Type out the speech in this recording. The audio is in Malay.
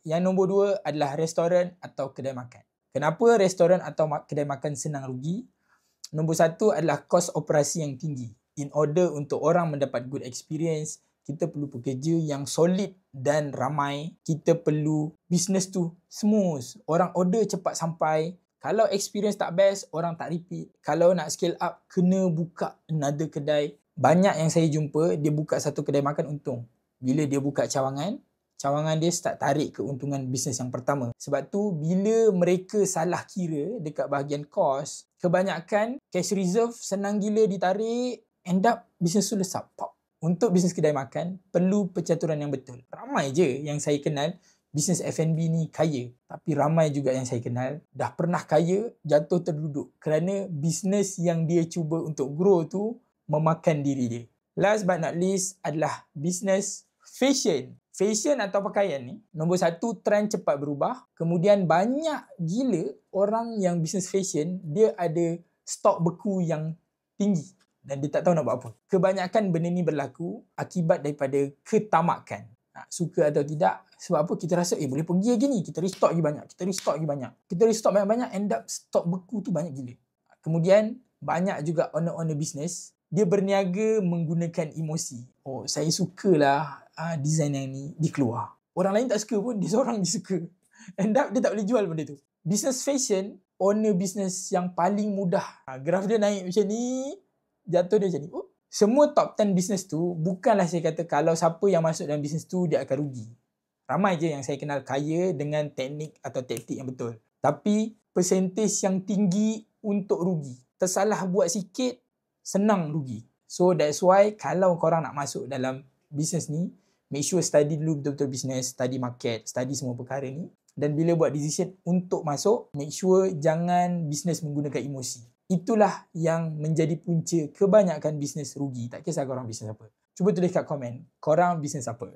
Yang nombor 2 adalah restoran atau kedai makan. Kenapa restoran atau kedai makan senang rugi? Nombor 1 adalah kos operasi yang tinggi. In order untuk orang mendapat good experience, kita perlu pekerja yang solid dan ramai. Kita perlu business tu smooth. Orang order cepat sampai. Kalau experience tak best, orang tak repeat. Kalau nak scale up, kena buka another kedai. Banyak yang saya jumpa, dia buka satu kedai makan untung. Bila dia buka cawangan dia start tarik keuntungan bisnes yang pertama. Sebab tu, bila mereka salah kira dekat bahagian kos, kebanyakan cash reserve senang gila ditarik, end up bisnes tu lesap. Pop. Untuk bisnes kedai makan, perlu pencaturan yang betul. Ramai je yang saya kenal, bisnes F&B ni kaya. Tapi ramai juga yang saya kenal, dah pernah kaya, jatuh terduduk. Kerana bisnes yang dia cuba untuk grow tu, memakan diri dia. Last but not least adalah bisnes fashion. Fashion atau pakaian ni, nombor 1, trend cepat berubah. Kemudian banyak gila orang yang bisnes fashion, dia ada stok beku yang tinggi. Dan dia tak tahu nak buat apa. Kebanyakan benda ni berlaku akibat daripada ketamakan. Suka atau tidak. Sebab apa? Kita rasa, boleh pergi lagi ni. Kita restock lagi banyak. Kita restock banyak-banyak, end up stok beku tu banyak gila. Kemudian, banyak juga owner-owner business, dia berniaga menggunakan emosi. Saya sukalah design yang ni, dia keluar. Orang lain tak suka pun, dia seorang dia suka. End up, dia tak boleh jual benda tu. Business fashion, owner business yang paling mudah. Graf dia naik macam ni, jatuh dia macam ni. Semua top 10 business tu, bukanlah saya kata kalau siapa yang masuk dalam business tu, dia akan rugi. Ramai je yang saya kenal kaya dengan teknik atau taktik yang betul. Tapi, persentage yang tinggi untuk rugi. Tersalah buat sikit, senang rugi. So, that's why kalau korang nak masuk dalam business ni, make sure study dulu betul-betul business, study market, study semua perkara ni. Dan bila buat decision untuk masuk, make sure jangan business menggunakan emosi. Itulah yang menjadi punca kebanyakan bisnes rugi. Tak kisah korang bisnes apa. Cuba tulis kat komen, korang bisnes apa.